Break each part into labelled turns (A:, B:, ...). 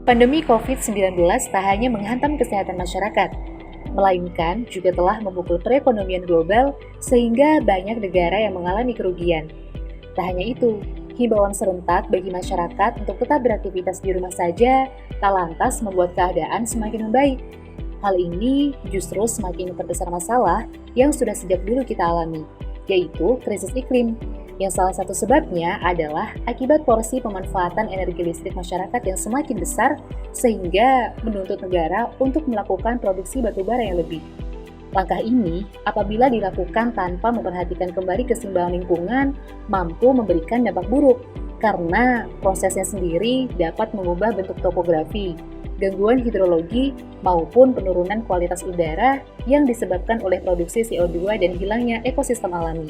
A: Pandemi COVID-19 tak hanya menghantam kesehatan masyarakat, melainkan juga telah memukul perekonomian global sehingga banyak negara yang mengalami kerugian. Tak hanya itu, himbauan serentak bagi masyarakat untuk tetap beraktivitas di rumah saja tak lantas membuat keadaan semakin membaik. Hal ini justru semakin memperbesar masalah yang sudah sejak dulu kita alami, yaitu krisis iklim, yang salah satu sebabnya adalah akibat porsi pemanfaatan energi listrik masyarakat yang semakin besar sehingga menuntut negara untuk melakukan produksi batubara yang lebih. Langkah ini, apabila dilakukan tanpa memperhatikan kembali keseimbangan lingkungan, mampu memberikan dampak buruk, karena prosesnya sendiri dapat mengubah bentuk topografi, gangguan hidrologi, maupun penurunan kualitas udara yang disebabkan oleh produksi CO2 dan hilangnya ekosistem alami.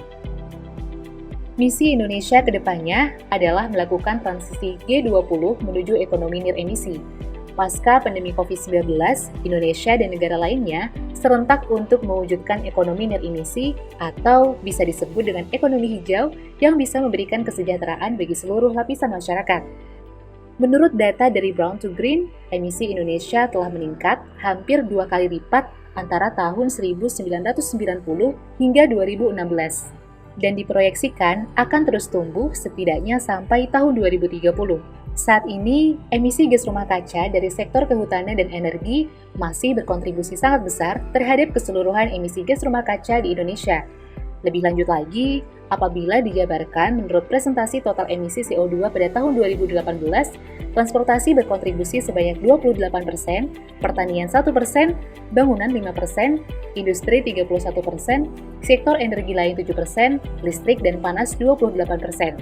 A: Misi Indonesia ke depannya adalah melakukan transisi G20 menuju ekonomi nir emisi. Pasca pandemi COVID-19, Indonesia dan negara lainnya serentak untuk mewujudkan ekonomi nir emisi atau bisa disebut dengan ekonomi hijau yang bisa memberikan kesejahteraan bagi seluruh lapisan masyarakat. Menurut data dari Brown to Green, emisi Indonesia telah meningkat hampir 2 kali lipat antara tahun 1990 hingga 2016 dan diproyeksikan akan terus tumbuh setidaknya sampai tahun 2030. Saat ini, emisi gas rumah kaca dari sektor kehutanan dan energi masih berkontribusi sangat besar terhadap keseluruhan emisi gas rumah kaca di Indonesia. Lebih lanjut lagi, apabila dijabarkan menurut presentasi total emisi CO2 pada tahun 2018, transportasi berkontribusi sebanyak 28%, pertanian 1%, bangunan 5%, industri 31%, sektor energi lain 7%, listrik dan panas 28%.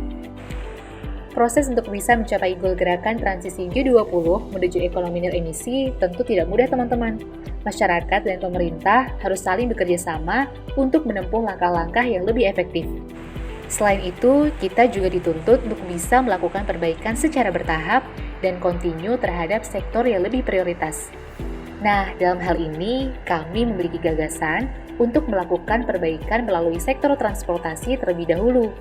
A: Proses untuk bisa mencapai goal gerakan transisi G20 menuju ekonomi nir emisi tentu tidak mudah, teman-teman. Masyarakat dan pemerintah harus saling bekerja sama untuk menempuh langkah-langkah yang lebih efektif. Selain itu, kita juga dituntut untuk bisa melakukan perbaikan secara bertahap dan kontinu terhadap sektor yang lebih prioritas. Nah, dalam hal ini, kami memiliki gagasan untuk melakukan perbaikan melalui sektor transportasi terlebih dahulu.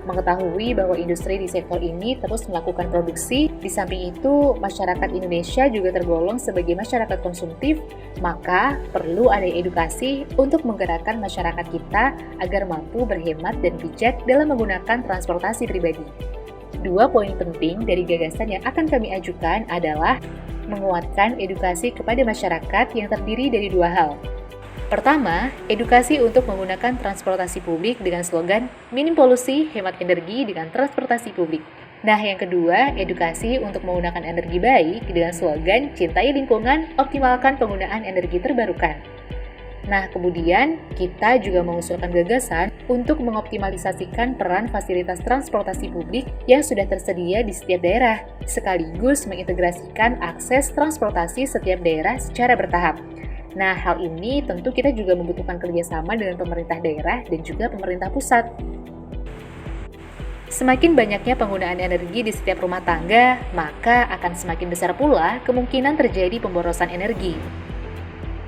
A: Mengetahui bahwa industri di sektor ini terus melakukan produksi, di samping itu masyarakat Indonesia juga tergolong sebagai masyarakat konsumtif, maka perlu ada edukasi untuk menggerakkan masyarakat kita agar mampu berhemat dan bijak dalam menggunakan transportasi pribadi. 2 poin penting dari gagasan yang akan kami ajukan adalah menguatkan edukasi kepada masyarakat yang terdiri dari 2 hal. Pertama, edukasi untuk menggunakan transportasi publik dengan slogan minim polusi, hemat energi dengan transportasi publik. Nah, yang kedua, edukasi untuk menggunakan energi baik dengan slogan cintai lingkungan, optimalkan penggunaan energi terbarukan. Nah, kemudian kita juga mengusulkan gagasan untuk mengoptimalisasikan peran fasilitas transportasi publik yang sudah tersedia di setiap daerah, sekaligus mengintegrasikan akses transportasi setiap daerah secara bertahap. Nah, hal ini tentu kita juga membutuhkan kerjasama dengan pemerintah daerah dan juga pemerintah pusat. Semakin banyaknya penggunaan energi di setiap rumah tangga, maka akan semakin besar pula kemungkinan terjadi pemborosan energi.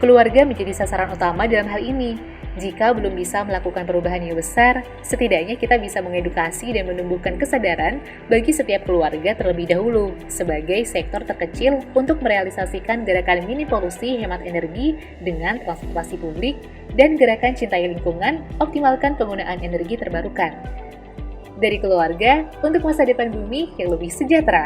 A: Keluarga menjadi sasaran utama dalam hal ini. Jika belum bisa melakukan perubahan yang besar, setidaknya kita bisa mengedukasi dan menumbuhkan kesadaran bagi setiap keluarga terlebih dahulu sebagai sektor terkecil untuk merealisasikan gerakan minim polusi hemat energi dengan transportasi publik dan gerakan cintai lingkungan, optimalkan penggunaan energi terbarukan. Dari keluarga untuk masa depan bumi yang lebih sejahtera.